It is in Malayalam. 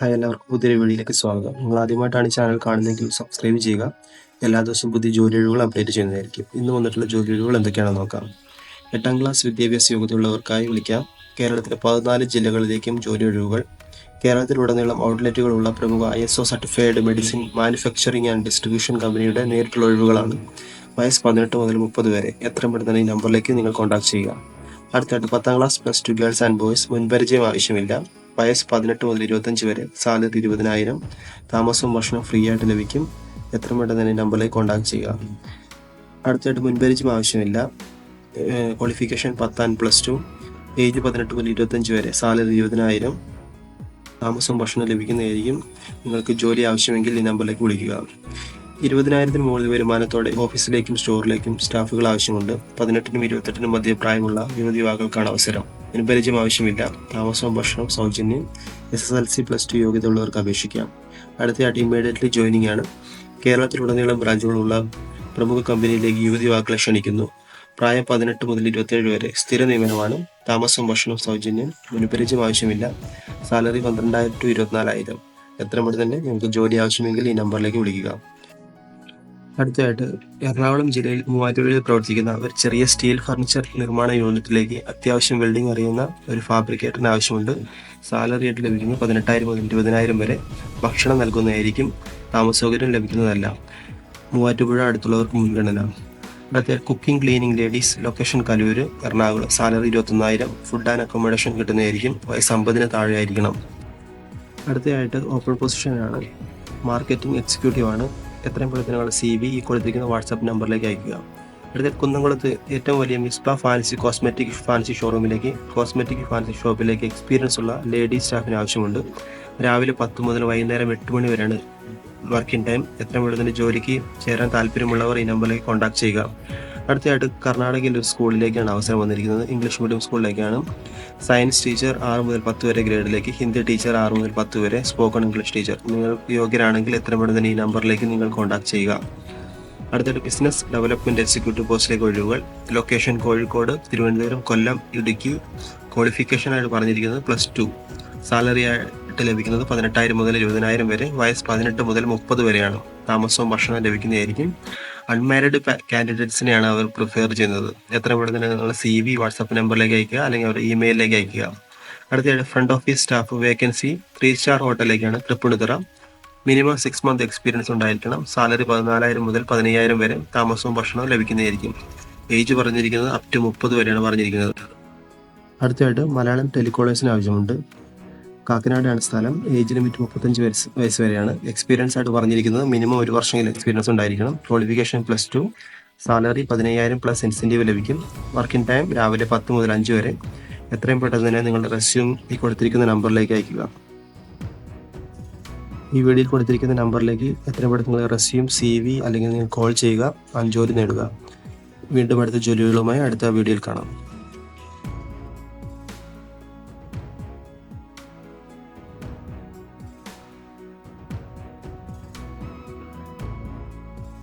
ഹായ്, എല്ലാവർക്കും പുതിയൊരു വീഡിയോയിലേക്ക് സ്വാഗതം. നിങ്ങൾ ആദ്യമായിട്ടാണ് ഈ ചാനൽ കാണുന്നതെങ്കിൽ സബ്സ്ക്രൈബ് ചെയ്യുക. എല്ലാ ദിവസവും പുതിയ ജോലി ഒഴിവുകൾ അപ്ഡേറ്റ് ചെയ്യുന്നതായിരിക്കും. ഇന്ന് വന്നിട്ടുള്ള ജോലി ഒഴിവുകൾ എന്തൊക്കെയാണെന്ന് നോക്കാം. 8ാം ക്ലാസ് വിദ്യാഭ്യാസ യോഗ്യതയുള്ളവർക്കായി വിളിക്കാം. കേരളത്തിലെ 14 ജില്ലകളിലേക്കും ജോലി ഒഴിവുകൾ. കേരളത്തിലുടനീളം ഔട്ട്ലെറ്റുകളുള്ള പ്രമുഖ ISO certified medicine manufacturing and distribution കമ്പനിയുടെ നേരിട്ടുള്ള ഒഴിവുകളാണ്. വയസ്സ് 18 മുതൽ 30 വരെ. എത്രയും പെട്ടെന്ന് ഈ നമ്പറിലേക്ക് നിങ്ങൾ കോൺടാക്ട് ചെയ്യുക. അടുത്തായിട്ട് 10ാം ക്ലാസ് +2 ഗേൾസ് ആൻഡ് ബോയ്സ്. മുൻപരിചയം ആവശ്യമില്ല. വയസ്സ് 18 മുതൽ 25 വരെ. സാലറി 20,000. താമസവും ഭക്ഷണവും ഫ്രീ ആയിട്ട് ലഭിക്കും. എത്രയും പെട്ടെന്ന് തന്നെ ഈ നമ്പറിലേക്ക് കോൺടാക്ട് ചെയ്യുക. അടുത്തായിട്ട് മുൻപരിചയം ആവശ്യമില്ല. Qualification 10 and +2. ഏജ് 18 മുതൽ 25 വരെ. സാലറി 20,000. താമസവും ഭക്ഷണം ലഭിക്കുന്നതായിരിക്കും. നിങ്ങൾക്ക് ജോലി ആവശ്യമെങ്കിൽ ഈ നമ്പറിലേക്ക് വിളിക്കുക. 20,000-ന് മുകളിൽ വരുമാനത്തോടെ ഓഫീസിലേക്കും സ്റ്റോറിലേക്കും സ്റ്റാഫുകൾ ആവശ്യമുണ്ട്. 18-നും 28-നും മധ്യ പ്രായമുള്ള യുവതിയുവാക്കൾക്കാണ് അവസരം. മുൻപരിചയം ആവശ്യമില്ല. താമസവും ഭക്ഷണം സൗജന്യം. SSLC +2 യോഗ്യതയുള്ളവർക്ക് അപേക്ഷിക്കാം. അടുത്തയായിട്ട് ഇമ്മീഡിയറ്റ്ലി ജോയിനിങ് ആണ്. കേരളത്തിലുടനീളം ബ്രാഞ്ചുകളുള്ള പ്രമുഖ കമ്പനിയിലേക്ക് യുവതിയുവാക്കളെ ക്ഷണിക്കുന്നു. പ്രായം 18 മുതൽ 27 വരെ. സ്ഥിര നിയമനമാണ്. താമസവും ഭക്ഷണവും സൗജന്യം. മുൻപരിചയം ആവശ്യമില്ല. Salary 12,000 to 24,000. എത്രയും പെട്ടെന്ന് തന്നെ നിങ്ങൾക്ക് ജോലി ആവശ്യമെങ്കിൽ ഈ നമ്പറിലേക്ക് വിളിക്കുക. അടുത്തതായിട്ട് എറണാകുളം ജില്ലയിൽ മൂവാറ്റുപുഴയിൽ പ്രവർത്തിക്കുന്ന ഒരു ചെറിയ സ്റ്റീൽ ഫർണിച്ചർ നിർമ്മാണ യൂണിറ്റിലേക്ക് അത്യാവശ്യം വെൽഡിംഗ് അറിയുന്ന ഒരു ഫാബ്രിക്കേറ്ററിന് ആവശ്യമുണ്ട്. സാലറി ആയിട്ട് ലഭിക്കുന്നത് 18,000 മുതൽ 20,000 വരെ. ഭക്ഷണം നൽകുന്നതായിരിക്കും. താമസ സൗകര്യം ലഭിക്കുന്നതല്ല. മൂവാറ്റുപുഴ അടുത്തുള്ളവർക്ക് മുൻഗണന. അടുത്ത cooking cleaning ladies. Location Kaloor, Ernakulam. Salary 21,000. Food and accommodation കിട്ടുന്നതായിരിക്കും. വയസ്സ് 50-ന് താഴെ ആയിരിക്കണം. അടുത്തതായിട്ട് ഓപ്പൺ പൊസിഷനാണ്. മാർക്കറ്റിംഗ് എക്സിക്യൂട്ടീവ് ആണ്. എത്രയും പെട്ടെന്ന് നിങ്ങളുടെ CV ഈ കൊടുത്തിരിക്കുന്ന വാട്സാപ്പ് നമ്പറിലേക്ക് അയക്കുക. അടുത്ത കുന്നംകുളത്ത് ഏറ്റവും വലിയ മിസ്ബ ഫാൻസി കോസ്മെറ്റിക് ഫാൻസി ഷോറൂമിലേക്ക് കോസ്മെറ്റിക് ഫാൻസി ഷോപ്പിലേക്ക് എക്സ്പീരിയൻസ് ഉള്ള ലേഡീസ് സ്റ്റാഫിന് ആവശ്യമുണ്ട്. രാവിലെ 10 മുതൽ വൈകുന്നേരം 8 മണി വരെയാണ് വർക്കിംഗ് ടൈം. എത്രയും പെട്ടെന്ന് ജോലിക്ക് ചേരാൻ താല്പര്യമുള്ളവർ ഈ നമ്പറിലേക്ക് കോൺടാക്ട് ചെയ്യുക. അടുത്തതായിട്ട് കർണാടകയിലെ ഒരു സ്കൂളിലേക്കാണ് അവസരം വന്നിരിക്കുന്നത്. ഇംഗ്ലീഷ് മീഡിയം സ്കൂളിലേക്കാണ്. സയൻസ് ടീച്ചർ 6 മുതൽ 10 വരെ ഗ്രേഡിലേക്ക്. ഹിന്ദി ടീച്ചർ 6 മുതൽ 10 വരെ. Spoken English teacher. നിങ്ങൾ യോഗ്യരാണെങ്കിൽ എത്രയും പെട്ടെന്ന് ഈ നമ്പറിലേക്ക് നിങ്ങൾ കോൺടാക്ട് ചെയ്യുക. അടുത്തായിട്ട് ബിസിനസ് ഡെവലപ്മെന്റ് എക്സിക്യൂട്ടീവ് പോസ്റ്റിലേക്ക് ഒഴിവുകൾ. ലൊക്കേഷൻ കോഴിക്കോട്, തിരുവനന്തപുരം, കൊല്ലം, ഇടുക്കി. ക്വാളിഫിക്കേഷൻ ആയിട്ട് പറഞ്ഞിരിക്കുന്നത് +2. സാലറി ആയിട്ട് ലഭിക്കുന്നത് 18,000 മുതൽ 20,000 വരെ. വയസ്സ് 18 മുതൽ 30 വരെയാണ്. താമസവും ഭക്ഷണം ലഭിക്കുന്നതായിരിക്കും. അൺമാരിഡ് കാൻഡിഡേറ്റ്സിനെയാണ് അവർ പ്രിഫർ ചെയ്യുന്നത്. എത്രയും പെട്ടെന്ന് നിങ്ങളുടെ CV വാട്സാപ്പ് നമ്പറിലേക്ക് അയക്കുക, അല്ലെങ്കിൽ അവരുടെ ഇമെയിലിലേക്ക് അയക്കുക. അടുത്തതായിട്ട് front office staff vacancy. 3 star ഹോട്ടലിലേക്കാണ്. തൃപ്പൂണിത്തുറ. മിനിമം 6 മന്ത് എക്സ്പീരിയൻസ് ഉണ്ടായിരിക്കണം. സാലറി 14,000 മുതൽ 15,000 വരെ. താമസവും ഭക്ഷണവും ലഭിക്കുന്നതായിരിക്കും. ഏജ് പറഞ്ഞിരിക്കുന്നത് up to 30 വരെയാണ് പറഞ്ഞിരിക്കുന്നത്. അടുത്തതായിട്ട് മലയാളം ടെലികോളേഴ്സിന് ആവശ്യമുണ്ട്. കാക്കനാടാണ് സ്ഥലം. ഏജ് ലിമിറ്റ് 35 വയസ്സ് വരെയാണ്. എക്സ്പീരിയൻസ് ആയിട്ട് പറഞ്ഞിരിക്കുന്നത് മിനിമം 1 വർഷമെങ്കിലും എക്സ്പീരിയൻസ് ഉണ്ടായിരിക്കണം. ക്വാളിഫിക്കേഷൻ +2. സാലറി 15,000 പ്ലസ് ഇൻസെൻറ്റീവ് ലഭിക്കും. വർക്കിംഗ് ടൈം രാവിലെ 10 മുതൽ 5 വരെ. എത്രയും പെട്ടെന്ന് തന്നെ നിങ്ങളുടെ റെസ്യൂം ഈ കൊടുത്തിരിക്കുന്ന നമ്പറിലേക്ക് അയക്കുക. ഈ വീഡിയോയിൽ കൊടുത്തിരിക്കുന്ന നമ്പറിലേക്ക് എത്രയും പെട്ടെന്ന് നിങ്ങളുടെ റെസ്യൂം, CV അല്ലെങ്കിൽ നിങ്ങൾ കോൾ ചെയ്യുക. ജോലി നേടുക. വീണ്ടും അടുത്ത ജോലികളുമായി അടുത്ത വീഡിയോയിൽ കാണാം.